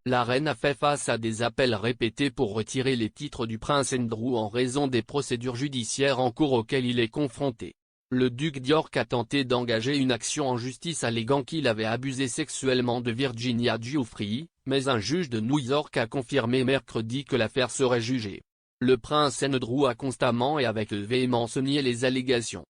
La reine a fait face à des appels répétés pour retirer les titres du prince Andrew en raison des procédures judiciaires en cours auxquelles il est confronté. Le duc d'York a tenté d'engager une action en justice alléguant qu'il avait abusé sexuellement de Virginia Giuffre, mais un juge de New York a confirmé mercredi que l'affaire serait jugée. Le prince Andrew a constamment et avec véhémence nié les allégations.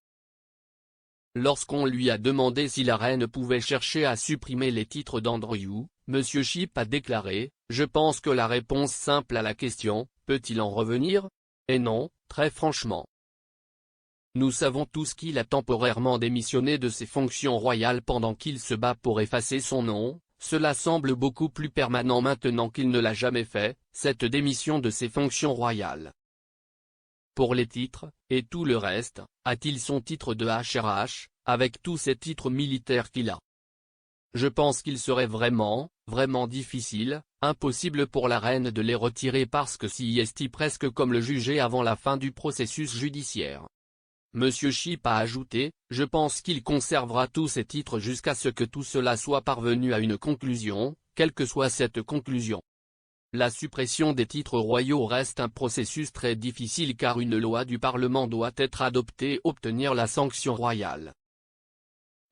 Lorsqu'on lui a demandé si la reine pouvait chercher à supprimer les titres d'Andrew, M. Shipp a déclaré « Je pense que la réponse simple à la question, peut-il en revenir ? Est non, très franchement. Nous savons tous qu'il a temporairement démissionné de ses fonctions royales pendant qu'il se bat pour effacer son nom, cela semble beaucoup plus permanent maintenant qu'il ne l'a jamais fait, cette démission de ses fonctions royales. Pour les titres, et tout le reste, a-t-il son titre de HRH, avec tous ces titres militaires qu'il a ? Je pense qu'il serait vraiment difficile, impossible pour la reine de les retirer parce que c'est presque comme le juger avant la fin du processus judiciaire. M. Shipp a ajouté, je pense qu'il conservera tous ses titres jusqu'à ce que tout cela soit parvenu à une conclusion, quelle que soit cette conclusion. La suppression des titres royaux reste un processus très difficile car une loi du Parlement doit être adoptée et obtenir la sanction royale.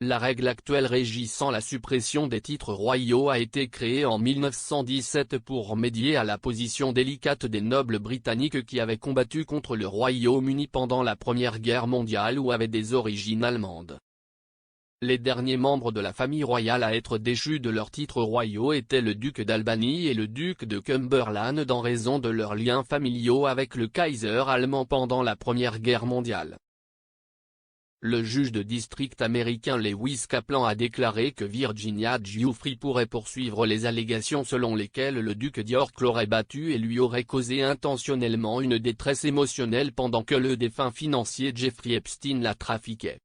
La règle actuelle régissant la suppression des titres royaux a été créée en 1917 pour remédier à la position délicate des nobles britanniques qui avaient combattu contre le Royaume-Uni pendant la Première Guerre mondiale ou avaient des origines allemandes. Les derniers membres de la famille royale à être déchus de leurs titres royaux étaient le duc d'Albany et le duc de Cumberland en raison de leurs liens familiaux avec le Kaiser allemand pendant la Première Guerre mondiale. Le juge de district américain Lewis Kaplan a déclaré que Virginia Giuffre pourrait poursuivre les allégations selon lesquelles le duc d'York l'aurait battue et lui aurait causé intentionnellement une détresse émotionnelle pendant que le défunt financier Jeffrey Epstein la trafiquait.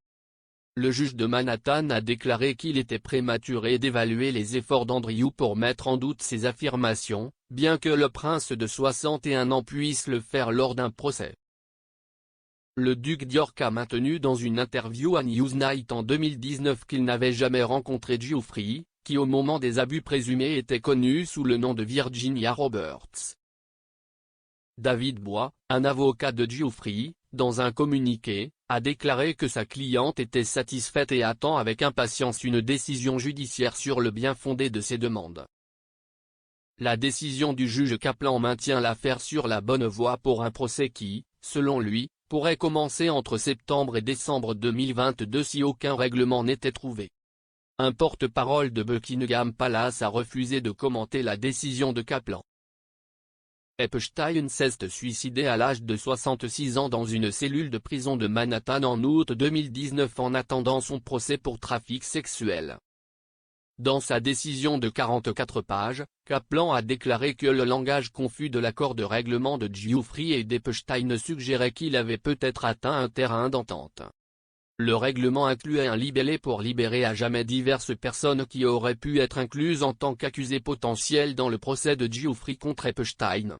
Le juge de Manhattan a déclaré qu'il était prématuré d'évaluer les efforts d'Andrew pour mettre en doute ses affirmations, bien que le prince de 61 ans puisse le faire lors d'un procès. Le duc d'York a maintenu dans une interview à Newsnight en 2019 qu'il n'avait jamais rencontré Giuffre, qui au moment des abus présumés était connue sous le nom de Virginia Roberts. David Bois, un avocat de Giuffre, dans un communiqué, a déclaré que sa cliente était satisfaite et attend avec impatience une décision judiciaire sur le bien-fondé de ses demandes. La décision du juge Kaplan maintient l'affaire sur la bonne voie pour un procès qui, selon lui, pourrait commencer entre septembre et décembre 2022 si aucun règlement n'était trouvé. Un porte-parole de Buckingham Palace a refusé de commenter la décision de Kaplan. Epstein s'est suicidé à l'âge de 66 ans dans une cellule de prison de Manhattan en août 2019 en attendant son procès pour trafic sexuel. Dans sa décision de 44 pages, Kaplan a déclaré que le langage confus de l'accord de règlement de Giuffre et d'Epstein suggérait qu'il avait peut-être atteint un terrain d'entente. Le règlement incluait un libellé pour libérer à jamais diverses personnes qui auraient pu être incluses en tant qu'accusés potentiels dans le procès de Giuffre contre Epstein.